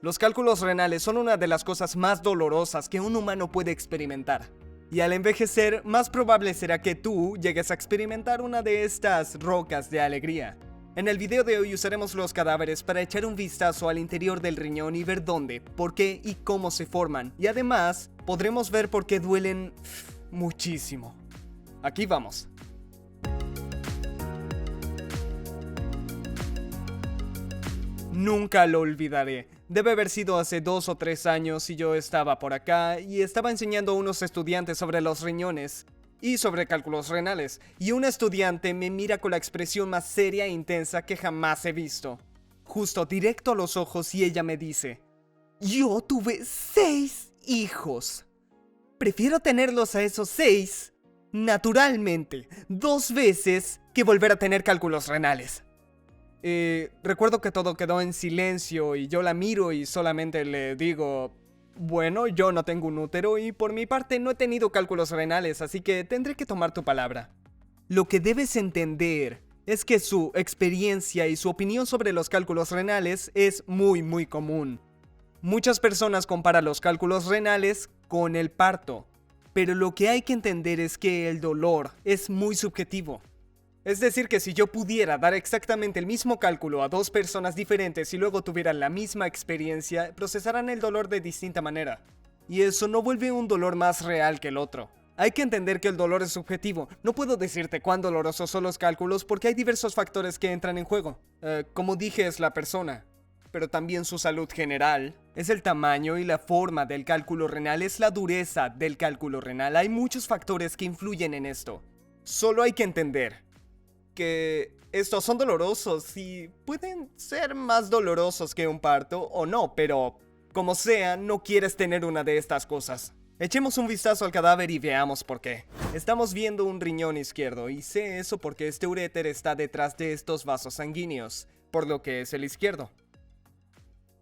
Los cálculos renales son una de las cosas más dolorosas que un humano puede experimentar. Y al envejecer, más probable será que tú llegues a experimentar una de estas rocas de alegría. En el video de hoy usaremos los cadáveres para echar un vistazo al interior del riñón y ver dónde, por qué y cómo se forman. Y además, podremos ver por qué duelen muchísimo. Aquí vamos. Nunca lo olvidaré. Debe haber sido hace 2 o 3 años y yo estaba por acá y estaba enseñando a unos estudiantes sobre los riñones y sobre cálculos renales, y un estudiante me mira con la expresión más seria e intensa que jamás he visto. Justo directo a los ojos y ella me dice: yo tuve 6 hijos. Prefiero tenerlos a esos 6, naturalmente, 2 veces que volver a tener cálculos renales. Recuerdo que todo quedó en silencio y yo la miro y solamente le digo: bueno, yo no tengo un útero y por mi parte no he tenido cálculos renales, así que tendré que tomar tu palabra. Lo que debes entender es que su experiencia y su opinión sobre los cálculos renales es muy común. Muchas personas comparan los cálculos renales con el parto, pero lo que hay que entender es que el dolor es muy subjetivo. Es decir, que si yo pudiera dar exactamente el mismo cálculo a 2 personas diferentes y luego tuvieran la misma experiencia, procesarán el dolor de distinta manera. Y eso no vuelve un dolor más real que el otro. Hay que entender que el dolor es subjetivo. No puedo decirte cuán dolorosos son los cálculos porque hay diversos factores que entran en juego. Como dije, es la persona, pero también su salud general. Es el tamaño y la forma del cálculo renal, es la dureza del cálculo renal. Hay muchos factores que influyen en esto. Solo hay que entender que estos son dolorosos y pueden ser más dolorosos que un parto o no, pero como sea, no quieres tener una de estas cosas. Echemos un vistazo al cadáver y veamos por qué. Estamos viendo un riñón izquierdo y sé eso porque este uréter está detrás de estos vasos sanguíneos, por lo que es el izquierdo.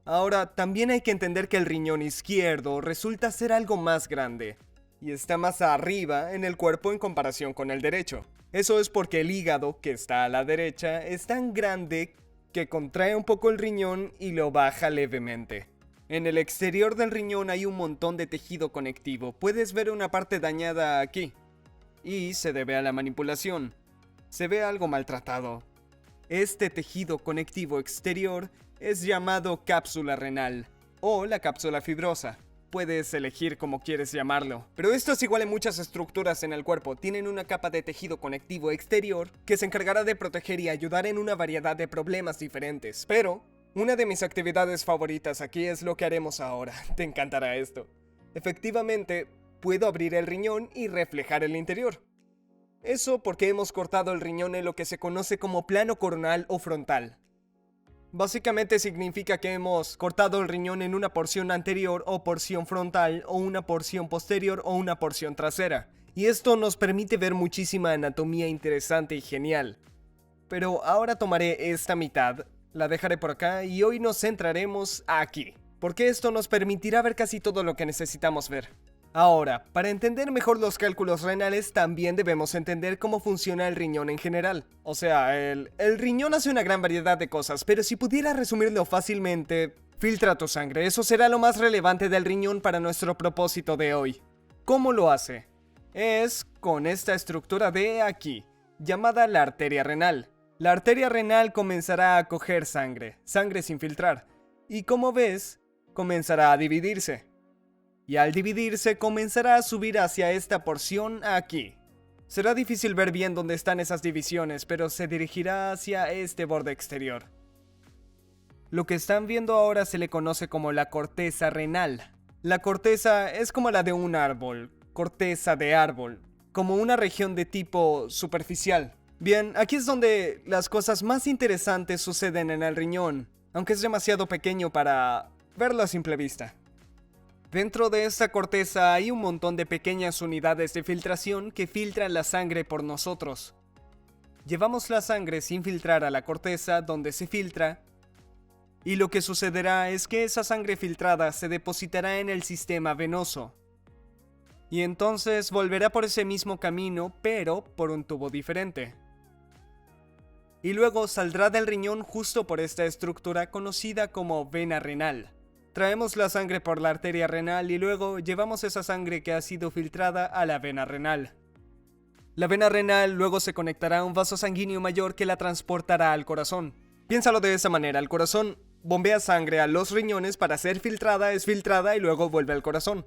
Ahora, también hay que entender que el riñón izquierdo resulta ser algo más grande y está más arriba en el cuerpo en comparación con el derecho. Eso es porque el hígado, que está a la derecha, es tan grande que contrae un poco el riñón y lo baja levemente. En el exterior del riñón hay un montón de tejido conectivo. Puedes ver una parte dañada aquí. Y se debe a la manipulación. Se ve algo maltratado. Este tejido conectivo exterior es llamado cápsula renal o la cápsula fibrosa. Puedes elegir cómo quieres llamarlo. Pero esto es igual en muchas estructuras en el cuerpo. Tienen una capa de tejido conectivo exterior que se encargará de proteger y ayudar en una variedad de problemas diferentes. Pero una de mis actividades favoritas aquí es lo que haremos ahora. Te encantará esto. Efectivamente, puedo abrir el riñón y reflejar el interior. Eso porque hemos cortado el riñón en lo que se conoce como plano coronal o frontal. Básicamente significa que hemos cortado el riñón en una porción anterior o porción frontal o una porción posterior o una porción trasera. Y esto nos permite ver muchísima anatomía interesante y genial. Pero ahora tomaré esta mitad, la dejaré por acá y hoy nos centraremos aquí, porque esto nos permitirá ver casi todo lo que necesitamos ver. Ahora, para entender mejor los cálculos renales, también debemos entender cómo funciona el riñón en general. O sea, el riñón hace una gran variedad de cosas, pero si pudiera resumirlo fácilmente, filtra tu sangre. Eso será lo más relevante del riñón para nuestro propósito de hoy. ¿Cómo lo hace? Es con esta estructura de aquí, llamada la arteria renal. La arteria renal comenzará a coger sangre sin filtrar, y como ves, comenzará a dividirse. Y al dividirse comenzará a subir hacia esta porción aquí. Será difícil ver bien dónde están esas divisiones, pero se dirigirá hacia este borde exterior. Lo que están viendo ahora se le conoce como la corteza renal. La corteza es como la de un árbol, corteza de árbol, como una región de tipo superficial. Bien, aquí es donde las cosas más interesantes suceden en el riñón, aunque es demasiado pequeño para verlo a simple vista. Dentro de esta corteza hay un montón de pequeñas unidades de filtración que filtran la sangre por nosotros. Llevamos la sangre sin filtrar a la corteza donde se filtra, y lo que sucederá es que esa sangre filtrada se depositará en el sistema venoso. Y entonces volverá por ese mismo camino, pero por un tubo diferente. Y luego saldrá del riñón justo por esta estructura conocida como vena renal. traemos la sangre por la arteria renal y luego llevamos esa sangre que ha sido filtrada a la vena renal. La vena renal luego se conectará a un vaso sanguíneo mayor que la transportará al corazón. Piénsalo de esa manera, el corazón bombea sangre a los riñones para ser filtrada, es filtrada y luego vuelve al corazón.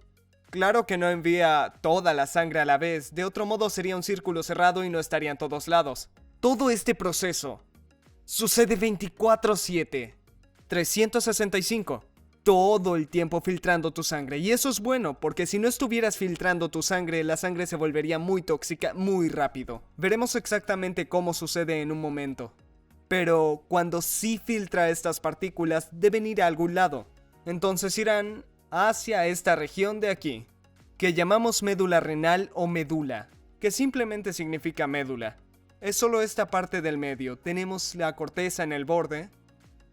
Claro que no envía toda la sangre a la vez, de otro modo sería un círculo cerrado y no estaría en todos lados. Todo este proceso sucede 24/7, 365, todo el tiempo filtrando tu sangre. Y eso es bueno, porque si no estuvieras filtrando tu sangre, la sangre se volvería muy tóxica muy rápido. Veremos exactamente cómo sucede en un momento. Pero cuando sí filtra estas partículas, deben ir a algún lado. Entonces irán hacia esta región de aquí, que llamamos médula renal o medula, que simplemente significa médula. Es solo esta parte del medio, tenemos la corteza en el borde,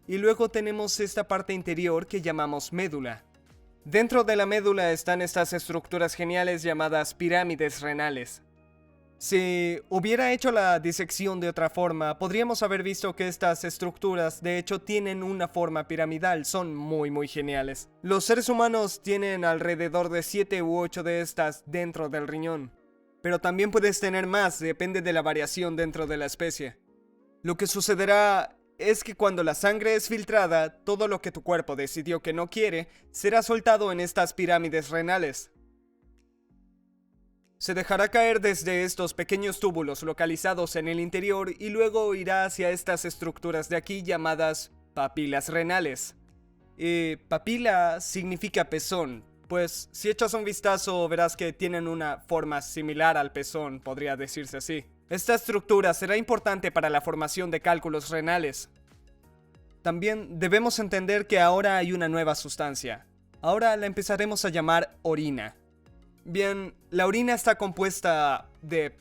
y luego tenemos esta parte interior que llamamos médula. Dentro de la médula están estas estructuras geniales llamadas pirámides renales. Si hubiera hecho la disección de otra forma, podríamos haber visto que estas estructuras de hecho tienen una forma piramidal, son muy geniales. Los seres humanos tienen alrededor de 7 u 8 de estas dentro del riñón, pero también puedes tener más, depende de la variación dentro de la especie. Lo que sucederá es que cuando la sangre es filtrada, todo lo que tu cuerpo decidió que no quiere, será soltado en estas pirámides renales. Se dejará caer desde estos pequeños túbulos localizados en el interior y luego irá hacia estas estructuras de aquí llamadas papilas renales. Papila significa pezón, pues si echas un vistazo verás que tienen una forma similar al pezón, podría decirse así. Esta estructura será importante para la formación de cálculos renales. También debemos entender que ahora hay una nueva sustancia. Ahora la empezaremos a llamar orina. Bien, la orina está compuesta de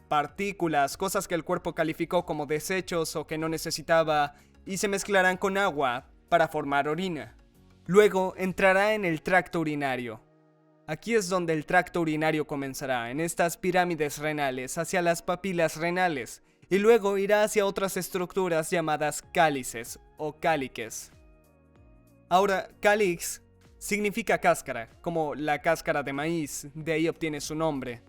partículas, cosas que el cuerpo calificó como desechos o que no necesitaba, y se mezclarán con agua para formar orina. Luego entrará en el tracto urinario. Aquí es donde el tracto urinario comenzará, en estas pirámides renales, hacia las papilas renales, y luego irá hacia otras estructuras llamadas cálices o cáliques. Ahora, cálix significa cáscara, como la cáscara de maíz, de ahí obtiene su nombre.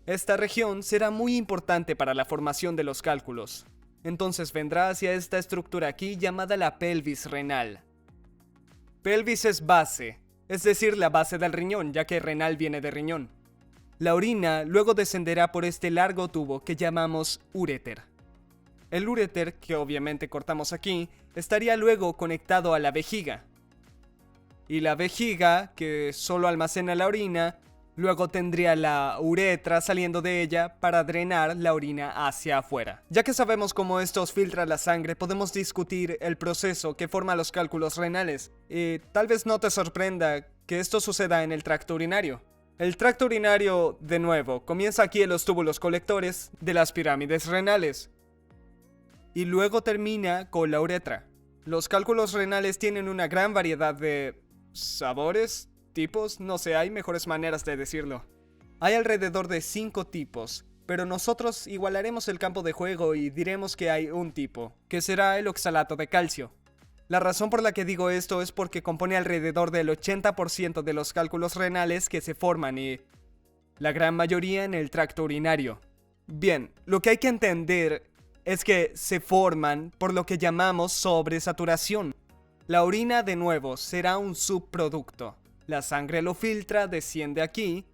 Esta región será muy importante para la formación de los cálculos. Entonces vendrá hacia esta estructura aquí llamada la pelvis renal. Pelvis es base, es decir, la base del riñón, ya que renal viene de riñón. La orina luego descenderá por este largo tubo que llamamos uréter. El uréter, que obviamente cortamos aquí, estaría luego conectado a la vejiga. Y la vejiga, que solo almacena la orina, luego tendría la uretra saliendo de ella para drenar la orina hacia afuera. Ya que sabemos cómo estos filtran la sangre, podemos discutir el proceso que forma los cálculos renales. Y tal vez no te sorprenda que esto suceda en el tracto urinario. El tracto urinario, de nuevo, comienza aquí en los túbulos colectores de las pirámides renales. Y luego termina con la uretra. Los cálculos renales tienen una gran variedad de sabores, tipos, no sé, hay mejores maneras de decirlo. Hay alrededor de 5 tipos, pero nosotros igualaremos el campo de juego y diremos que hay un tipo, que será el oxalato de calcio. La razón por la que digo esto es porque compone alrededor del 80% de los cálculos renales que se forman y la gran mayoría en el tracto urinario. Bien, lo que hay que entender es que se forman por lo que llamamos sobresaturación. La orina, de nuevo, será un subproducto. La sangre lo filtra, desciende aquí,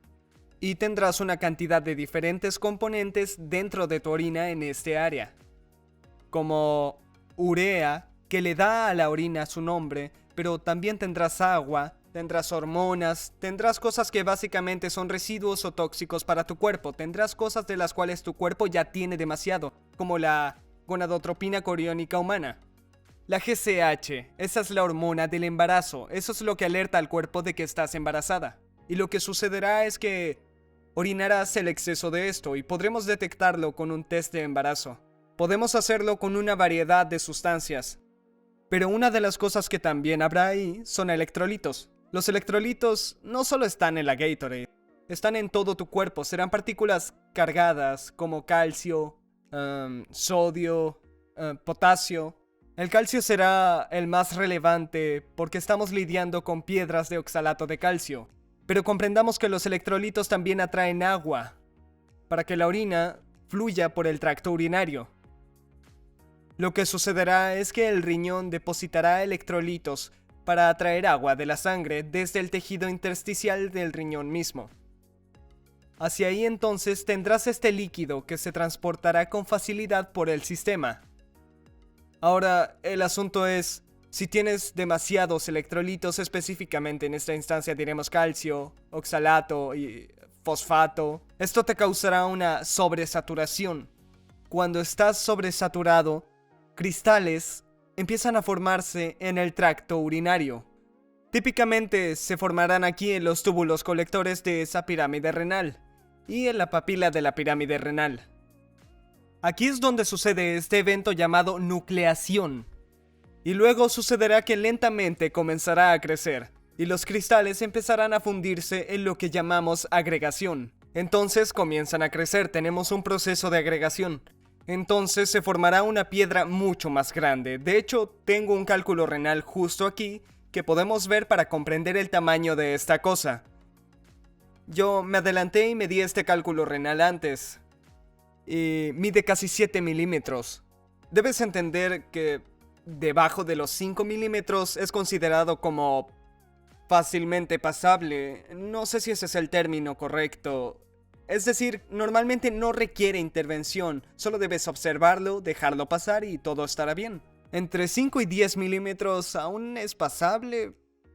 y tendrás una cantidad de diferentes componentes dentro de tu orina en este área. Como urea, que le da a la orina su nombre, pero también tendrás agua, tendrás hormonas, tendrás cosas que básicamente son residuos o tóxicos para tu cuerpo, tendrás cosas de las cuales tu cuerpo ya tiene demasiado, como la gonadotropina coriónica humana. La GCH, esa es la hormona del embarazo, eso es lo que alerta al cuerpo de que estás embarazada. Y lo que sucederá es que orinarás el exceso de esto y podremos detectarlo con un test de embarazo. Podemos hacerlo con una variedad de sustancias. Pero una de las cosas que también habrá ahí son electrolitos. Los electrolitos no solo están en la Gatorade, están en todo tu cuerpo, serán partículas cargadas como calcio, sodio, potasio. El calcio será el más relevante porque estamos lidiando con piedras de oxalato de calcio, pero comprendamos que los electrolitos también atraen agua para que la orina fluya por el tracto urinario. Lo que sucederá es que el riñón depositará electrolitos para atraer agua de la sangre desde el tejido intersticial del riñón mismo. Hacia ahí entonces tendrás este líquido que se transportará con facilidad por el sistema. Ahora, el asunto es, si tienes demasiados electrolitos, específicamente en esta instancia diremos calcio, oxalato y fosfato, esto te causará una sobresaturación. Cuando estás sobresaturado, cristales empiezan a formarse en el tracto urinario. Típicamente se formarán aquí en los túbulos colectores de esa pirámide renal y en la papila de la pirámide renal. Aquí es donde sucede este evento llamado nucleación. Y luego sucederá que lentamente comenzará a crecer, y los cristales empezarán a fundirse en lo que llamamos agregación. Entonces comienzan a crecer, tenemos un proceso de agregación. Entonces se formará una piedra mucho más grande. De hecho, tengo un cálculo renal justo aquí que podemos ver para comprender el tamaño de esta cosa. Yo me adelanté y medí este cálculo renal antes. Y mide casi 7 milímetros. Debes entender que debajo de los 5 milímetros es considerado como fácilmente pasable. No sé si ese es el término correcto. Es decir, normalmente no requiere intervención. Solo debes observarlo, dejarlo pasar y todo estará bien. Entre 5 y 10 milímetros aún es pasable,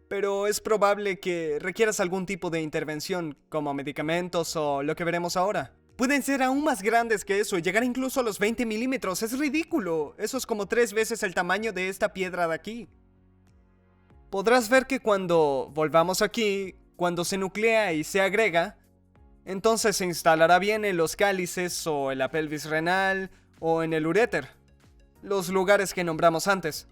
pero es probable que requieras algún tipo de intervención, como medicamentos o lo que veremos ahora. Pueden ser aún más grandes que eso y llegar incluso a los 20 milímetros. ¡Es ridículo! Eso es como 3 veces el tamaño de esta piedra de aquí. Podrás ver que cuando volvamos aquí, cuando se nuclea y se agrega, entonces se instalará bien en los cálices o en la pelvis renal o en el uréter, los lugares que nombramos antes.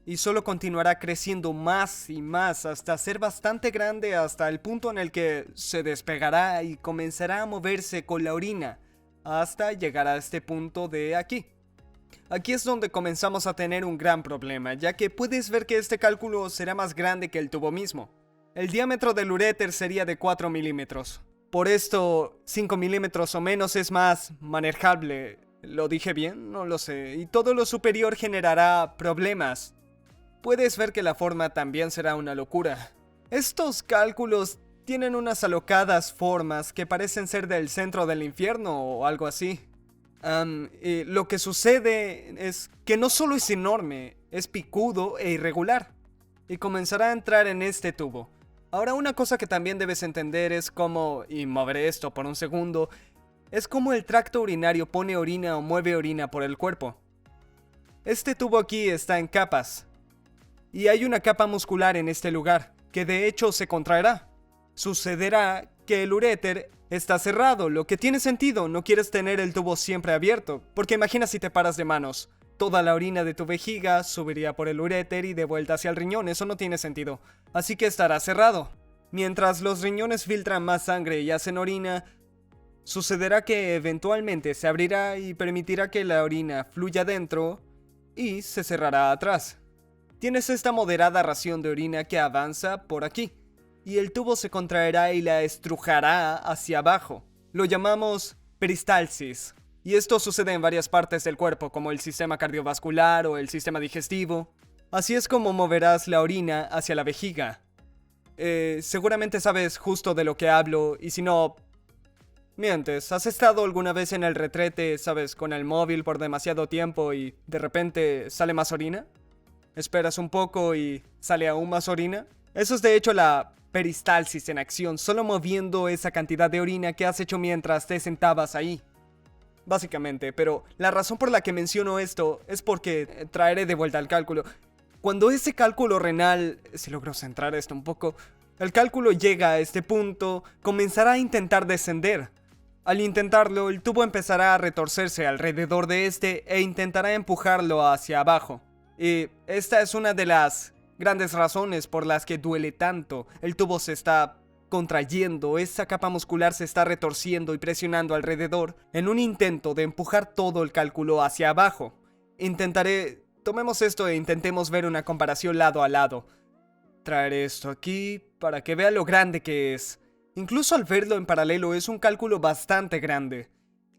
Y solo continuará creciendo más y más hasta ser bastante grande hasta el punto en el que se despegará y comenzará a moverse con la orina hasta llegar a este punto de aquí. Aquí es donde comenzamos a tener un gran problema, ya que puedes ver que este cálculo será más grande que el tubo mismo. El diámetro del uréter sería de 4 milímetros. Por esto, 5 milímetros o menos es más manejable. ¿Lo dije bien? No lo sé. Y todo lo superior generará problemas. Puedes ver que la forma también será una locura. Estos cálculos tienen unas alocadas formas que parecen ser del centro del infierno o algo así. Lo que sucede es que no solo es enorme, es picudo e irregular. Y comenzará a entrar en este tubo. Ahora, una cosa que también debes entender es cómo, y moveré esto por un segundo, es cómo el tracto urinario pone orina o mueve orina por el cuerpo. Este tubo aquí está en capas. Y hay una capa muscular en este lugar, que de hecho se contraerá. Sucederá que el uréter está cerrado, lo que tiene sentido, no quieres tener el tubo siempre abierto, porque imagina si te paras de manos. Toda la orina de tu vejiga subiría por el uréter y de vuelta hacia el riñón, eso no tiene sentido. Así que estará cerrado. Mientras los riñones filtran más sangre y hacen orina, sucederá que eventualmente se abrirá y permitirá que la orina fluya dentro y se cerrará atrás. Tienes esta moderada ración de orina que avanza por aquí, y el tubo se contraerá y la estrujará hacia abajo. Lo llamamos peristalsis, y esto sucede en varias partes del cuerpo, como el sistema cardiovascular o el sistema digestivo. Así es como moverás la orina hacia la vejiga. Seguramente sabes justo de lo que hablo, y si no, mientes. ¿Has estado alguna vez en el retrete, sabes, con el móvil por demasiado tiempo y de repente sale más orina? Esperas un poco y sale aún más orina. Eso es de hecho la peristalsis en acción, solo moviendo esa cantidad de orina que has hecho mientras te sentabas ahí. Básicamente, pero la razón por la que menciono esto es porque traeré de vuelta el cálculo. Cuando ese cálculo renal, si logro centrar esto un poco, el cálculo llega a este punto, comenzará a intentar descender. Al intentarlo, el tubo empezará a retorcerse alrededor de este e intentará empujarlo hacia abajo. Y esta es una de las grandes razones por las que duele tanto. El tubo se está contrayendo, esa capa muscular se está retorciendo y presionando alrededor en un intento de empujar todo el cálculo hacia abajo. Intentaré tomemos esto e intentemos ver una comparación lado a lado. Traer esto aquí para que vea lo grande que es. Incluso al verlo en paralelo es un cálculo bastante grande.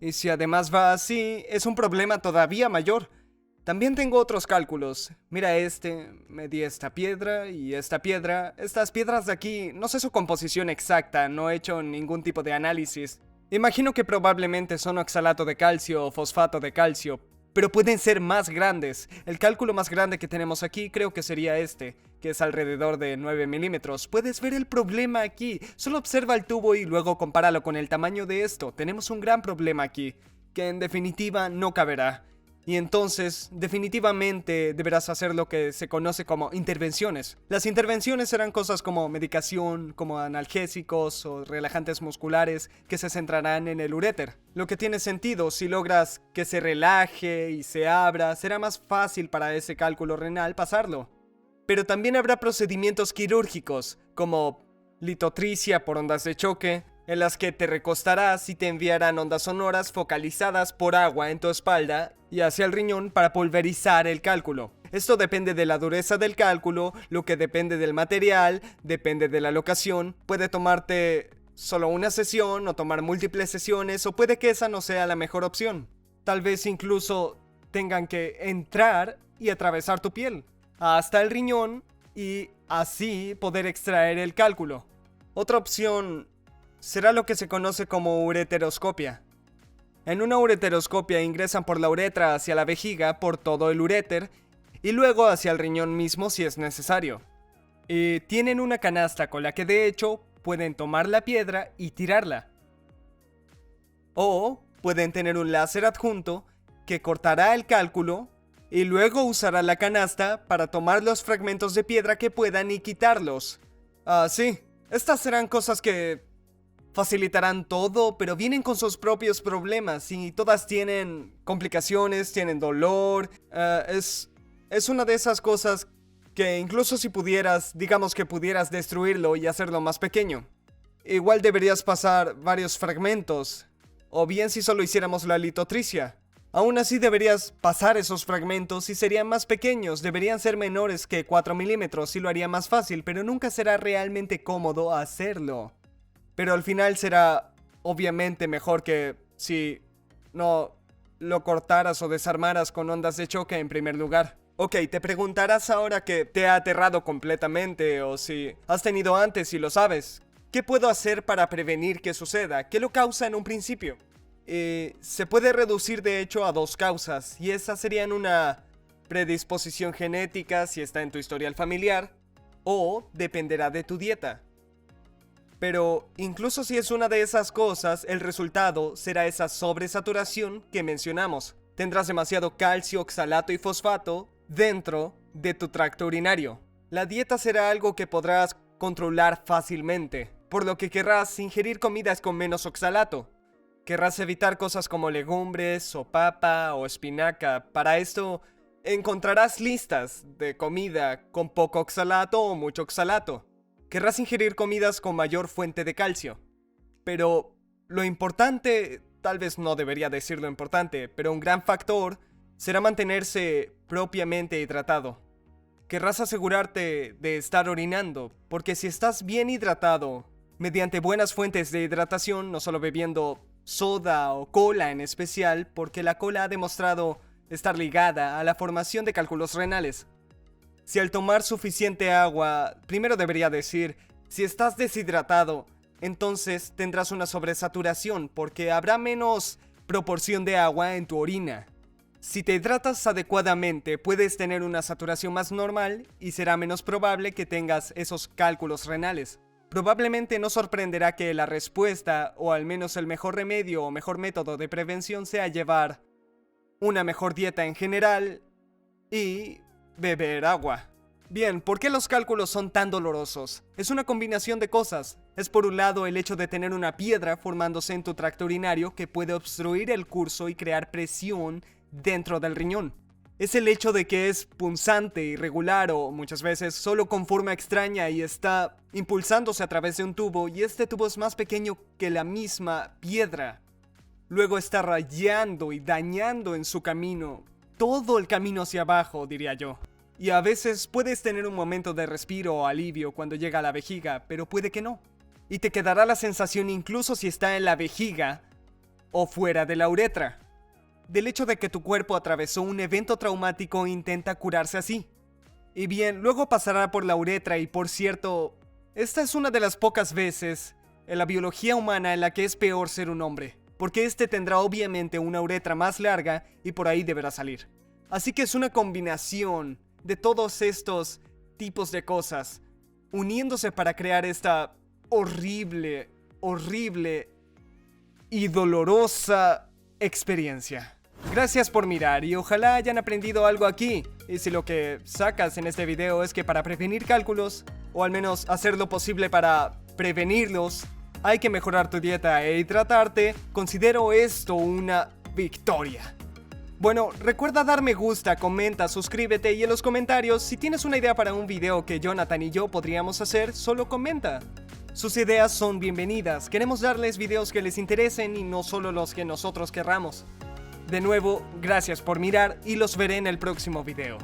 Y si además va así, es un problema todavía mayor. También tengo otros cálculos. Mira medí esta piedra y esta piedra. Estas piedras de aquí, no sé su composición exacta, no he hecho ningún tipo de análisis. Imagino que probablemente son oxalato de calcio o fosfato de calcio, pero pueden ser más grandes. El cálculo más grande que tenemos aquí creo que sería que es alrededor de 9 milímetros. Puedes ver el problema aquí. Solo observa el tubo y luego compáralo con el tamaño de esto. Tenemos un gran problema aquí, que en definitiva no caberá. Y entonces, definitivamente deberás hacer lo que se conoce como intervenciones. Las intervenciones serán cosas como medicación, como analgésicos o relajantes musculares que se centrarán en el uréter. Lo que tiene sentido, si logras que se relaje y se abra, será más fácil para ese cálculo renal pasarlo. Pero también habrá procedimientos quirúrgicos, como litotricia por ondas de choque, en las que te recostarás y te enviarán ondas sonoras focalizadas por agua en tu espalda y hacia el riñón para pulverizar el cálculo. Esto depende de la dureza del cálculo, lo que depende del material, depende de la locación. Puede tomarte solo una sesión o tomar múltiples sesiones, o puede que esa no sea la mejor opción. Tal vez incluso tengan que entrar y atravesar tu piel hasta el riñón y así poder extraer el cálculo. Otra opción será lo que se conoce como ureteroscopia. En una ureteroscopia ingresan por la uretra hacia la vejiga por todo el uréter y luego hacia el riñón mismo si es necesario. Y tienen una canasta con la que de hecho pueden tomar la piedra y tirarla. O pueden tener un láser adjunto que cortará el cálculo y luego usará la canasta para tomar los fragmentos de piedra que puedan y quitarlos. Sí, estas serán cosas que facilitarán todo, pero vienen con sus propios problemas y todas tienen complicaciones, tienen dolor. Es una de esas cosas que incluso si pudieras, digamos que pudieras destruirlo y hacerlo más pequeño, igual deberías pasar varios fragmentos, o bien si solo hiciéramos la litotricia. Aún así deberías pasar esos fragmentos y serían más pequeños, deberían ser menores que 4 milímetros y lo haría más fácil, pero nunca será realmente cómodo hacerlo. Pero al final será obviamente mejor que si no lo cortaras o desarmaras con ondas de choque en primer lugar. Ok, te preguntarás ahora que te ha aterrado completamente o si has tenido antes y lo sabes. ¿Qué puedo hacer para prevenir que suceda? ¿Qué lo causa en un principio? Se puede reducir de hecho a dos causas, y esas serían una predisposición genética si está en tu historial familiar, o dependerá de tu dieta. Pero incluso si es una de esas cosas, el resultado será esa sobresaturación que mencionamos. Tendrás demasiado calcio, oxalato y fosfato dentro de tu tracto urinario. La dieta será algo que podrás controlar fácilmente, por lo que querrás ingerir comidas con menos oxalato. Querrás evitar cosas como legumbres o papa o espinaca. Para esto encontrarás listas de comida con poco oxalato o mucho oxalato. Querrás ingerir comidas con mayor fuente de calcio. Pero lo importante, tal vez no debería decir lo importante, pero un gran factor será mantenerse propiamente hidratado. Querrás asegurarte de estar orinando, porque si estás bien hidratado, mediante buenas fuentes de hidratación, no solo bebiendo soda o cola en especial, porque la cola ha demostrado estar ligada a la formación de cálculos renales. Si al tomar suficiente agua, primero debería decir, si estás deshidratado, entonces tendrás una sobresaturación porque habrá menos proporción de agua en tu orina. Si te hidratas adecuadamente, puedes tener una saturación más normal y será menos probable que tengas esos cálculos renales. Probablemente no sorprenderá que la respuesta, o al menos el mejor remedio o mejor método de prevención, sea llevar una mejor dieta en general y beber agua. Bien, ¿por qué los cálculos son tan dolorosos? Es una combinación de cosas. Es por un lado el hecho de tener una piedra formándose en tu tracto urinario que puede obstruir el curso y crear presión dentro del riñón. Es el hecho de que es punzante, irregular o muchas veces solo con forma extraña y está impulsándose a través de un tubo, y este tubo es más pequeño que la misma piedra. Luego está rayando y dañando en su camino todo el camino hacia abajo, diría yo. Y a veces puedes tener un momento de respiro o alivio cuando llega a la vejiga, pero puede que no. Y te quedará la sensación incluso si está en la vejiga o fuera de la uretra, del hecho de que tu cuerpo atravesó un evento traumático e intenta curarse así. Y bien, luego pasará por la uretra y por cierto, esta es una de las pocas veces en la biología humana en la que es peor ser un hombre, porque este tendrá obviamente una uretra más larga y por ahí deberá salir. Así que es una combinación de todos estos tipos de cosas, uniéndose para crear esta horrible y dolorosa experiencia. Gracias por mirar y ojalá hayan aprendido algo aquí. Y si lo que sacas en este video es que para prevenir cálculos, o al menos hacer lo posible para prevenirlos, hay que mejorar tu dieta e hidratarte, considero esto una victoria. Bueno, recuerda dar me gusta, comenta, suscríbete y en los comentarios, si tienes una idea para un video que Jonathan y yo podríamos hacer, solo comenta. Sus ideas son bienvenidas, queremos darles videos que les interesen y no solo los que nosotros querramos. De nuevo, gracias por mirar y los veré en el próximo video.